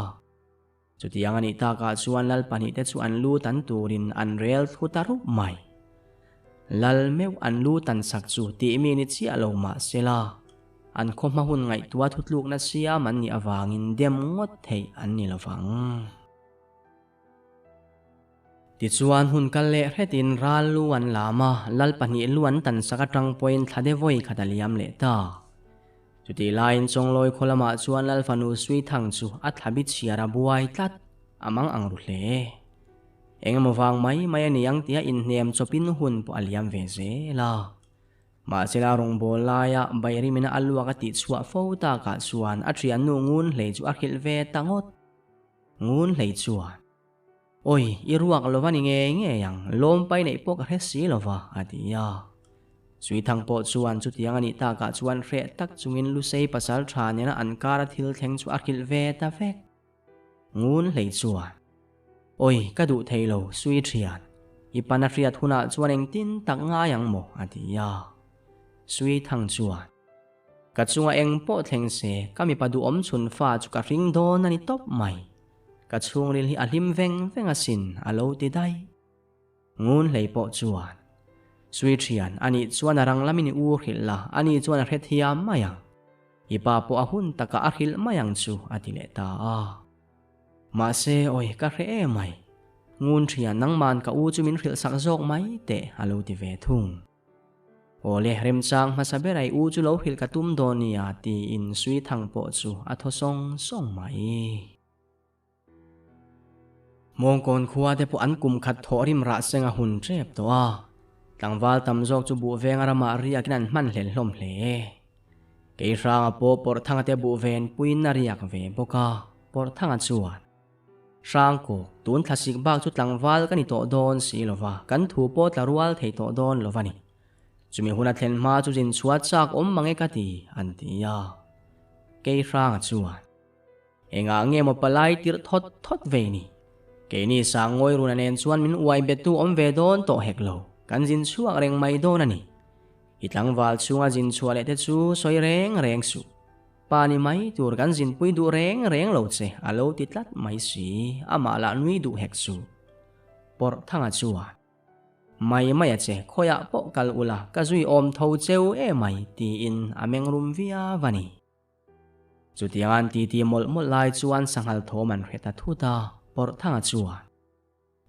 chu ti angani ta ka chuan lal pani te chu an lu tan turin an rel thutaru mai lal meu an lu tan sak chu ti mi ni chi alo ma sela an khoma hun ngai tua thutluk na sia man ni awangin dem ngot thei an ni lawang ti chuan hun kal le hretin ral luan lama lal pani luan tan saka tang point thade voi khadaliam le ta chuti line chongloi kholama chuan lal fanu sui thang chu athabi chiara buai tlat amang angru hle engmawang mai aniang tia in hnem chopin hun po aliam ve zela ma sela rong bolaya bairi mina alwa ka ti chua fota ka chuan atrian nu ngun hlei chu a khil ve tangot ngun hlei chuan oi iruak lovani nge yang lom pai nei pok re si lova atia sui thang po chuan chu tiang ani ta ka chuan hre tak chungin lu sei pasal thanena ankara thil theng chu a khil ve ta vek ngun hlei chuan oi ka du theilo sui thian ipana riat huna chuan eng tin tak nga yang mo atia sui thang chuan ka chunga eng po thleng se kami padu om chun fa chu ka ring don ani top mai ka chung ril hi alim veng venga sin alo ti dai ngun hlei po chuan sui thian ani chuan arang lamini u khilla ani chuan hret hiam mayang ipa po ahun taka akhil mayang chu atile ta a ma se oi ka hre e mai ngun thian nang man ka u chu min hril sak jok mai te alo ti ve thung ole rem chang ma saberai u chu lo hril ka tum donia ti in sui thang po chu atho song mai mong kon khuwa te po an kum khat thorim ra senga hun trep to a tangwal tamjok chu bu venga rama ria kinan man hlel hlom hle ke ranga po por thanga te bu ven puin na riak ve boka por thanga chuan sang ko tun thlasik bak chu tlangwal kani to don si lova kan thu po tlarual thei to don lovani chumi huna thlen ma chu jin chuat chak om mange ka ti an tia ke ranga chuan enga nge mo palai tir thot ve ni ke ni sangoi runa nen chuan min uai betu om ve don to heklo kan jin chuak reng mai don ani itlangwal chunga jin chuale te chu soi reng su pani mai tur kan jin pui du reng lo che alo ti tlat mai si ama la nui du hek su por thanga chuan mai che khoya po kal ula ka zui om tho cheu e mai ti in ameng rum via vani chutiangan ti mol lai chuan sanghal thoman hreta thuta por thanga chuan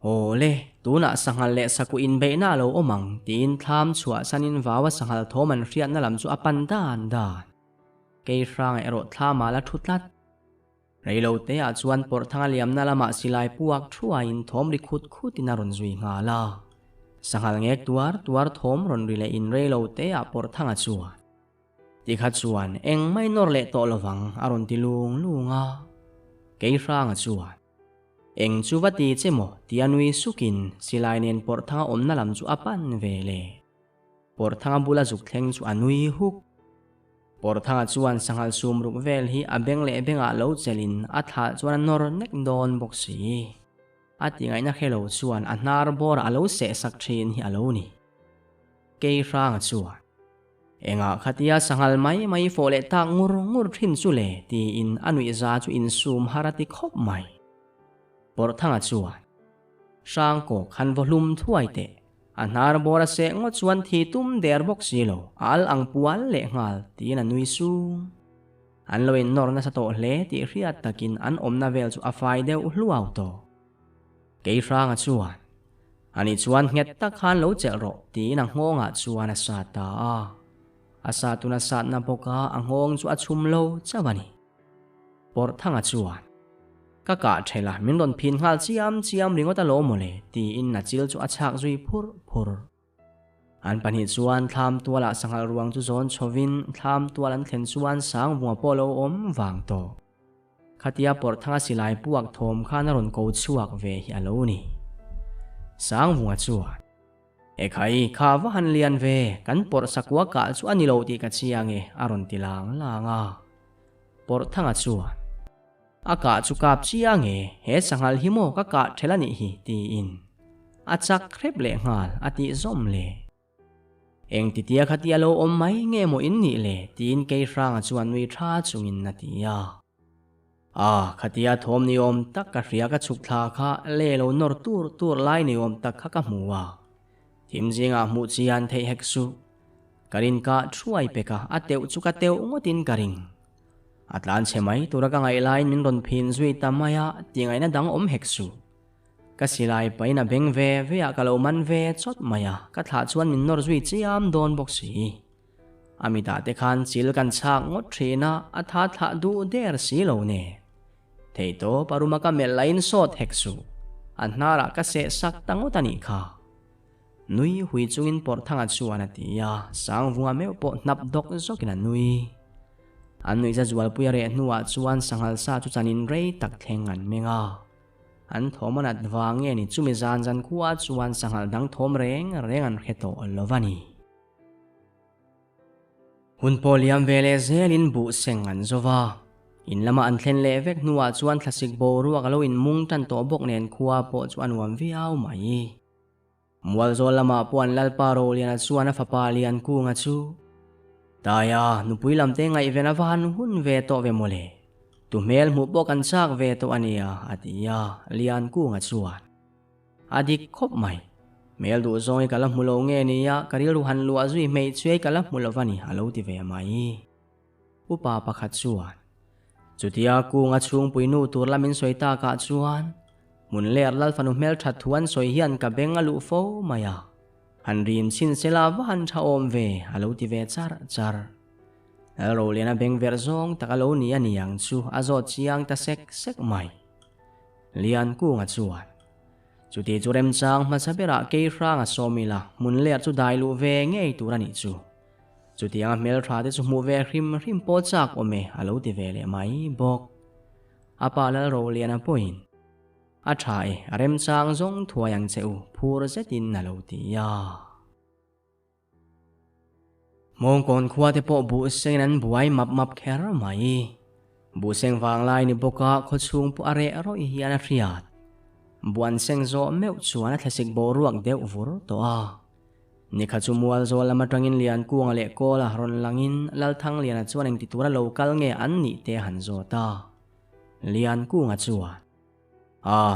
ole tuna sanghal le saku in be na lo omang tin tham chua sanin wawa sanghal thoman hriat na lam chu apan dan ke rang ero thama la thutlat reilo te a chuan por thanga liam na lama silai puak thua in thom ri khut in ron zui nga la sanghal ngek tuar thom ron ri le in reilo te a por thanga chuan ti kha chuan eng mai nor le to lowang aron ti lunga ke rang a chuan eng chuwati chemo tianui sukin silai nen por thanga omna lam chu apan vele por thanga bula juk thleng chu anui huk por thanga chuan sanghal sum ruk vel hi abeng le benga lo chelin atha chuan nor nek don boxi ati ngai na khelo chuan anar bor alo se sak thin hi alo ni ke rang chuan enga khatia sanghal mai fole ta ngur thin chu le ti in anui za chu in sum harati khop mai por thanga chuan sang ko khan volum thuai te anar bora se ngo chuan thi tum der box silo al ang pual le ngal tin anui su an loin nor na sa to hle ti riat takin an omna vel chu afai deu hluau to ke ranga chuan ani chuan nget tak khan lo chel ro ti na ngonga chuan asa ta asa tuna sat na boka angong chu achum lo chawani por thanga chuan ka ka thela min ron phin hal chiam ringot alo mole ti in na chil chu achak zui phur an pani chuan thlam tuala sangal ruang chu zon chovin thlam tual an thlen chuan sang bunga polo om wang to khatia por thanga silai puak thom khana ron ko chuak ve hi alo ni sang bunga chuan ekhai khawa han lian ve kan por sakwa ka chu anilo ti ka chiange aron tilang langa por thanga chuan aka chu kap chiange he sangal himo ka thelani hi ti in achak khrep le ngal ati zom le eng titia khatia lo om mai nge mo in ni le tin ke rang chuan nui tha chungin na tia khatia thom ni om tak ka ria ka chuk thla kha le lo nor tur lai ni om tak kha ka muwa thim jinga mu chian thei heksu karin ka thuai peka ateu chu ka teu ngotin karing atlan chemai turaka ngai lai min ron phin zui tamaya tingai na dang om heksu kasilai paina beng ve akalo man ve chot maya ka thla chuan min nor zui chiam don boxi amita te khan chil kan chak ngot thina atha thla du der si lo ne theito paruma ka mel lain sot heksu anhara ka se sak tangotani kha nui hui chungin por thanga chuan atia sang vunga meu po nap dok zokina nui anui za jual puya re nuwa chuan sangal sa chu chanin rei tak thengan menga an thomanat wange ni chumi zan khuwa chuan sangal dang thom reng an kheto lovani hun poliam vele zelin bu sengan zova in lama an thlen le vek nuwa chuan thlasik bo ruak alo in mung tan to bok nen khuwa po chuan wam viau mai mual zo lama puan lalpa ro lian chuan a fapa lian ku nga chu taya nupui lamte ngai vena van hun ve to ve mole tu mel mu po kan chak ve to ania atia lian ku nga chuan adik khop mai mel du zoi kala mulo nge nia karil ru han lu azui mei chue kala mulovani alo ti ve mai upa pakhat chuan chutia ku nga chung puinu tur lamin soita ka chuan mun ler lal fanu mel that thuan soi hian ka benga lu fo maya han rim chin sela van tha om ve alo ti ve char alo lena beng ver zong takalo ni aniang chu azo chiang ta sek mai lian ku nga chuan chuti churem chang ma sabera ke rang a somila mun ler chu dai lu ve ngei turani chu chuti ang mel tha te chu mu ve hrim po chak ome alo ti ve le mai bok apa la ro lian a point a thai arem chang zong thuayang cheu phur zetin nalo tia mong kon khuwa te po bu seng nan buai map kher mai bu seng wang lai ni boka khochung pu are ro hian a riat buan seng zo meu chuan a thlasik bo ruak deuh vur to a nikha chu mual zo lama tangin lian kuang le kola ron langin lal thang lian a chuan eng ti tura local nge an ni te han zo ta lian kuang a chuan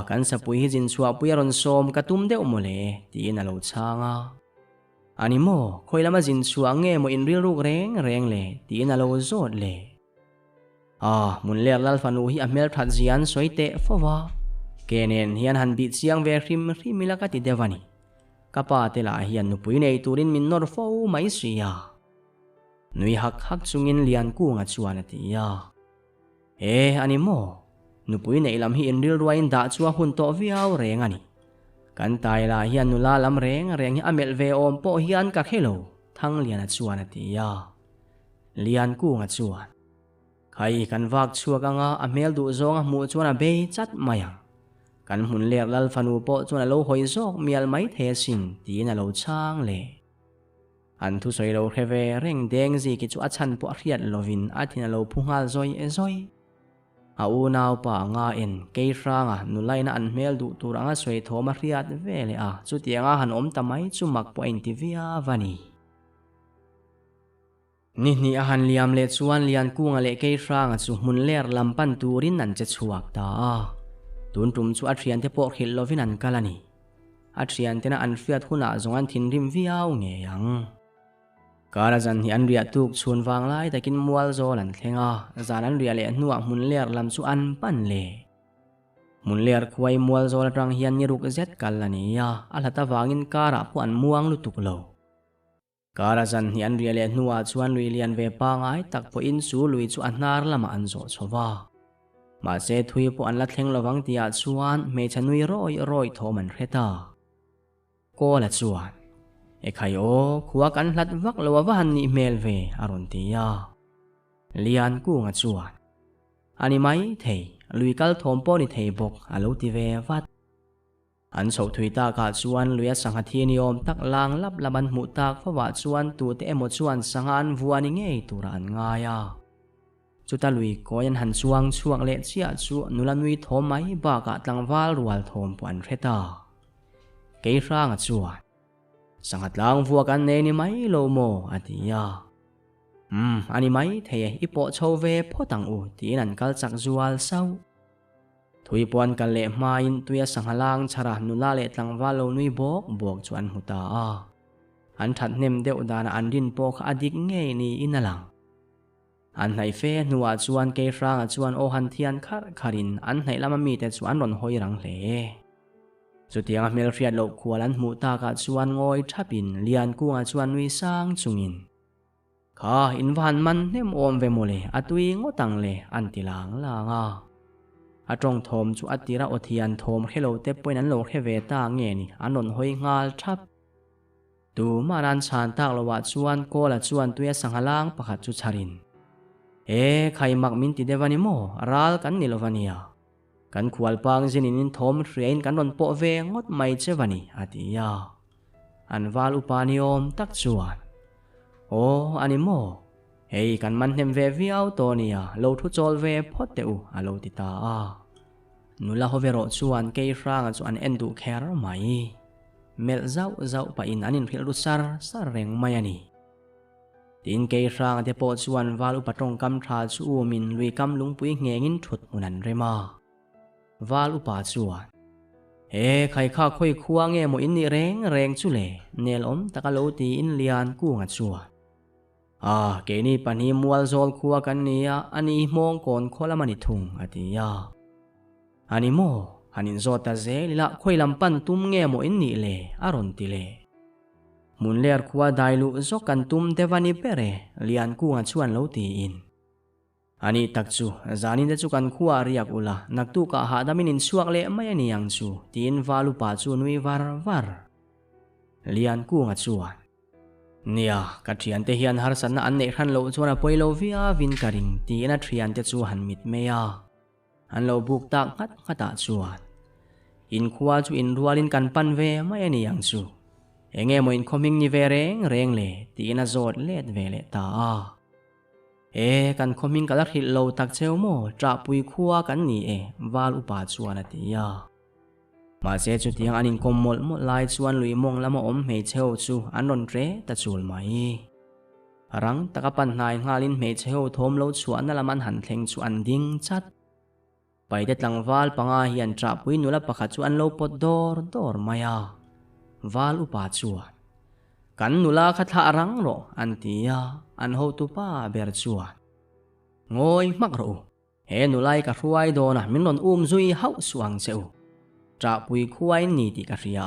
kan sapui hi jin chua puyaron som katum deuh mole ti na lo changa animo khoilama jin chua nge mo in ril ruk reng le ti na lo zot le mun ler lal fanu hi amel that zian soite fowa kenen hian han bi chiang ve hrim milaka ti devani kapa tela hian nupui nei turin min nor fo mai sia nui hak chungin lian ku nga chuan atia animo nupui nei lam hi in ril ruain da chua hun to viau reng ani kan tai la hian nula lam reng hi amel ve om po hian ka khelo thang lian a chuan atia lian ku nga chuan khai kan wak chuak anga amel du zong a mu chuan a be chat maya kan hun ler lal fanu po chuan a lo hoi zok mial mai the sin ti na lo chang le an thu soi lo kheve reng deng ji ki chu a chan po riat lovin a thina lo phungal zoi naw pa nga en ke ranga nulaina an mel du turanga soi thoma riat vele chu tianga han om tamai chu mak point ti via vani ni a han liam le chuan lian kunga le ke ranga chu mun ler lampan turin an che chuak ta tun tum chu a thian te po khil lovin an kalani a thian tena an fiat huna zongan thin rim viau nge yang Karazan hi an ria tuk chun wang lai takin mual zo lan thlenga zan an ria le nuwa mun ler lam chu an pan le mun ler khuai mual zo la tang hian ni ruk zet kal lania alhata wangin kara pu an muang lu tuk lo Karazan hi an ria le nuwa chuan lui lian ve pa ngai tak po in su lui chu an nar lama an zo chowa mà sẽ thui po an la thleng lawang tia chuan me chanui roi thom an hreta ko la chuan e khai o khuwa kan hlat vak lo van ni mel ve aron tia lian ku nga chuan ani mai thei lui kal thom po ni thei bok alo ti ve vat an so thui ta ka chuan luya sangha thiani om tak lang lap laban mu tak fawa chuan tu te emo chuan sangan vuani ngei tura an ngaya chuta lui koyan han chuang le chia chu nulanui thom mai ba ka tlangwal rual thom po an hreta ke rang chuan sangat lang vuak an ne ni mai lo mo atia ani mai thei ipo chove photang u tin an kal chak zual sau thui pon kal le main tuya sanghalang chara nula le tlangwal lo nui bok chuan huta a an that nem deuh dana an rin po kha adik ngei ni inalang an hnai fe nuwa chuan ke rang chuan o han thian kharin an hnai lama mi te chuan ron hoi rang hle chutiang mel riat lo khualan mu ta ka chuan ngoi thapin lian kunga chuan nui sang chungin kha invan man nem om ve mole atui ngotang le antilang langa atong thom chu atira othian thom khelo te poin an lo kheve ta nge ni anon hoi ngal thap tu maran chan tak lo wa chuan ko la chuan tuya sanghalang pakhat chu charin khai mak min ti devani mo ral kan nilovania kan khual pang zinin in thom hrein kan ron po ve ngot mai chewani atia an wal upani om tak chuan ani mo kan man hnem ve viau to nia lo thu chol ve phot te u alo ti ta a nula hovero chuan ke rang chuan endu kher mai mel zau pa in anin khil ru sar reng mai ani tin ke rang te po chuan wal upatong kam tha chu min lui kam lungpui ngengin thut munan rema wal upa chuan khai kha khoi khuwa nge mo in ni reng chu le nel om takalo ti in lian ku nga chuan ke ni pani mual zol khuwa kan nia ani mong kon kholamani thung atia ani mo hanin zota ze lila khoi lampan tum nge mo in ni le aron ti le mun ler khuwa dailu zokan tum devani pere lian ku nga chuan lo ti in ani takchu zanin de chu kan khuwa riak ula naktu ka ha damin in suak le mai ani yang chu tin walu pa chu nui var lian ku nga chuan nia ka thian te hian har san na an ne khan lo chuan a poilo via vin karing ti na thian te chu han mit meya an lo buk tak ngata chuan in khuwa chu in rualin kan pan ve mai ani yang chu enge mo in khoming ni ve reng le ti na zot let ve le ta kan khoming kala hil lo tak cheu mo tra pui khuwa kan ni wal upa chuan atia ma se chu tiang anin kommol mo lai chuan lui mong lama om mei cheu chu anon tre ta chul mai rang takapan nai ngalin mei cheu thom lo chuan na laman han thleng chu an ding chat pai te tlangwal panga hian tra pui nula pakha chu an lo pot dor maya wal upa chuan kan nula khatha rang ro antia an ho tu pa ber chuan ngoi mak ro nulai ka hruai dona min ron zui hau suang cheu tra pui khuai ni ti ka ria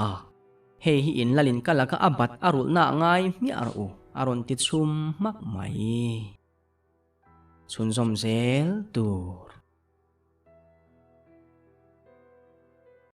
hi in lalin kalaka abat arul na ngai mi aru aron ti chum mak mai chun zom zel tur